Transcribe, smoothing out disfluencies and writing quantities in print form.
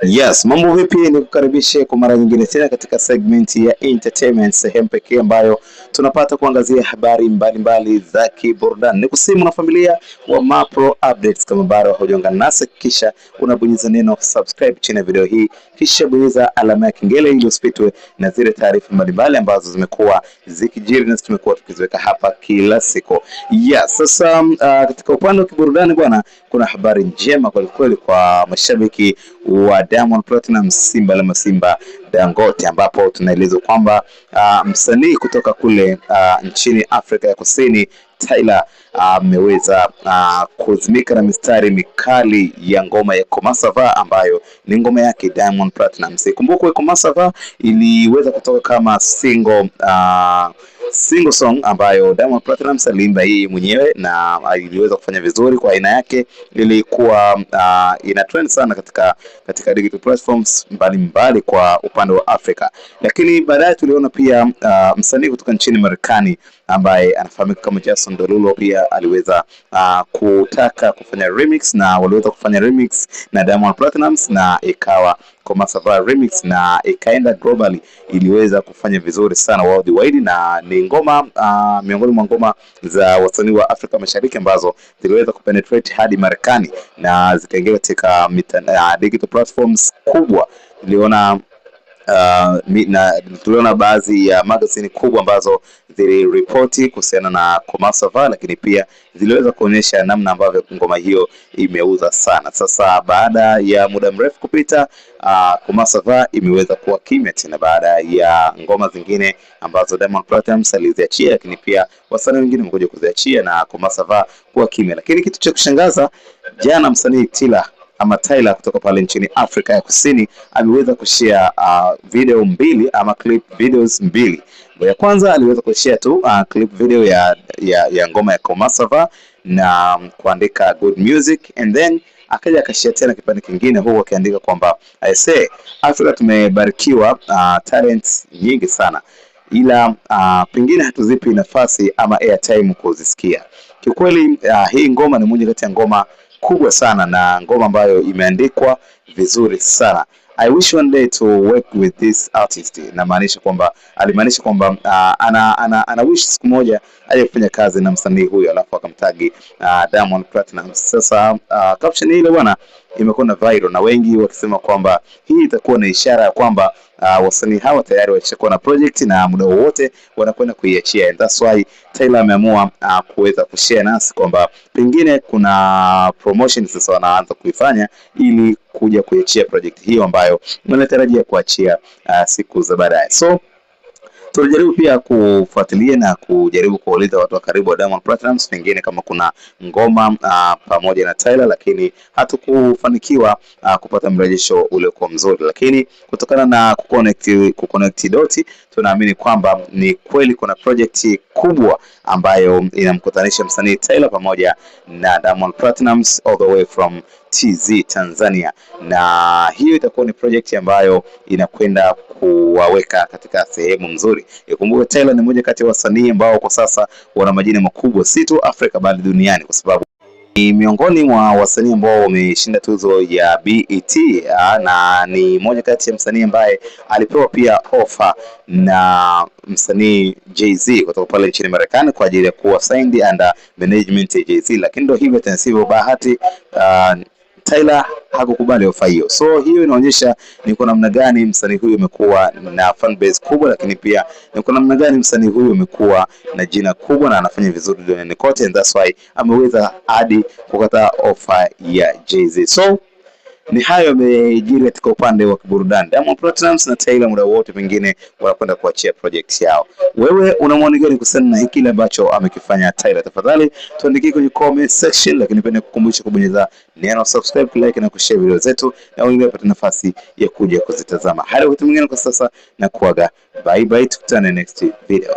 Yes, mambo vipi? Ni kukaribishe kwa mara nyingine tena katika segment ya entertainment, sehemu pekee ambayo tunapata kuangazia habari mbalimbali za kiburudani. Ni kusimu na familia wa Mapro Updates. Kama bado hujaungana nasi, kisha unabonyeza neno subscribe chini ya video hii, kisha bonyeza alama ya kengele ili usipitwe na zile taarifa mbalimbali ambazo zimekuwa zikijiri na tumekuwa tukiziweka hapa kila siku. Yes, sasa katika upande wa kiburudani bwana, kuna habari njema kwa kweli kwa mashabiki wa Diamond Platnumz, Simba la Masimba Dangote, ambapo tunaelezwa kwamba msanii kutoka kule nchini Afrika ya Kusini Tyla ameweza kuzimika na mistari mikali ya ngoma ya Komasava ambayo ni ngoma yake Diamond Platnumz. Ikumbukwe Komasava iliweza kutoka kama single song ambayo Diamond Platnumz aliimba yeye mwenyewe na iliweza kufanya vizuri kwa aina yake. Ilikuwa ina trend sana katika digital platforms mbalimbali kwa upande wa Afrika. Lakini baadaye tuliona pia msanii kutoka nchini Marekani ambaye anafahamika kama Jason Derulo pia aliweza kutaka kufanya remix, na waliweza kufanya remix na Diamond Platnumz na ikawa Komasava remix na ikaenda globally. Iliweza kufanya vizuri sana worldwide na ni ngoma miongoni mwa ngoma za wasanii wa Afrika Mashariki ambazo ziliweza kupenetrate hadi Marekani na zikaingia katika digital platforms kubwa. Tuliona baadhi ya magazine kubwa ambazo ziliripoti kuhusiana na Komasava, lakini pia ziliweza kuonyesha namna ambavyo ngoma hiyo imeuza sana. Sasa baada ya muda mrefu kupita, Komasava imeweza kuwa kimya tena baada ya ngoma zingine ambazo Diamond Platnumz aliziachia, lakini pia wasanii wengine wamekuja kuziachia na Komasava kuwa kimya. Lakini kitu cha kushangaza, jana msanii Tyla kutoka pale nchini Afrika ya Kusini ameweza kushare video mbili ama clip videos mbili. Ya kwanza aliweza kushare tu clip video ya ngoma ya Komasava na kuandika good music, and then akaja akashare tena kipande kingine huko akiandika kwamba I say Afrika tumebarikiwa talents nyingi sana, ila pengine hatuzipi nafasi ama airtime kuzisikia. Kiukweli hii ngoma ni moja kati ya ngoma kubwa sana na ngoma ambayo imeandikwa vizuri sana. I wish one day to work with this artist. Alimaanisha kwamba ana wish siku moja aje kufanya kazi na msanii huyo, alafu akamtagi Diamond Platnumz. Sasa caption ile bwana imekuwa na viral na wengi wakisema kwamba hii itakuwa na ishara ya kwamba wasanii hawa tayari walishakuwa na project na muda wote wanakwenda kuiachia, and that's why Tyla ameamua kuweza kushare nasi kwamba pengine kuna promotion sasa wanaanza kuifanya ili kuja kuiachia project hiyo ambayo wanatarajia kuachia siku za baadaye. So tulijaribu pia kufuatilia na kujaribu kuuliza watu wa karibu wa Diamond Platnumz pengine kama kuna ngoma pamoja na Tyla, lakini hatukufanikiwa kupata mrejesho uliokuwa mzuri. Lakini kutokana na kuconnect doti, tunaamini kwamba ni kweli kuna project kubwa ambayo inamkutanisha msanii Tyla pamoja na Diamond Platnumz all the way from TZ Tanzania, na hiyo itakuwa ni project ambayo inakwenda kuwaweka katika sehemu nzuri. Ikumbuke Tyla ni mmoja kati ya wasanii ambao kwa sasa wana majina makubwa si tu Afrika bali duniani, kwa sababu ni miongoni mwa wasanii ambao wameshinda tuzo ya BET na ni mmoja kati ya msanii ambaye alipewa pia offer na msanii Jay-Z kutoka pale nchini Marekani kwa ajili ya kuwa signed under management ya Jay-Z, lakini ndio hivyo tena sivyo bahati, Tyla hakukubali ofa hiyo. So hiyo inaonyesha ni kwa namna gani msanii huyu amekuwa na fan base kubwa, lakini pia ni kwa namna gani msanii huyu amekuwa na jina kubwa na anafanya vizuri duniani kote, and that's why ameweza hadi kukata ofa ya Jay-Z. So ni hayo yamejiri katika upande wa burudani. Diamond Platnumz na Tyla muda wote pengine wanakwenda kuachia project yao. Wewe una maoni gani kuhusiana na hiki ambacho amekifanya Tyla? Tafadhali tuandikie kwenye comment section, lakini pia nikukumbusha kubonyeza neno subscribe, like na kushare video zetu na wengine wapate nafasi ya kuja kuzitazama. Hadi wakati mwingine, kwa sasa na kuaga bye bye, tukutane next video.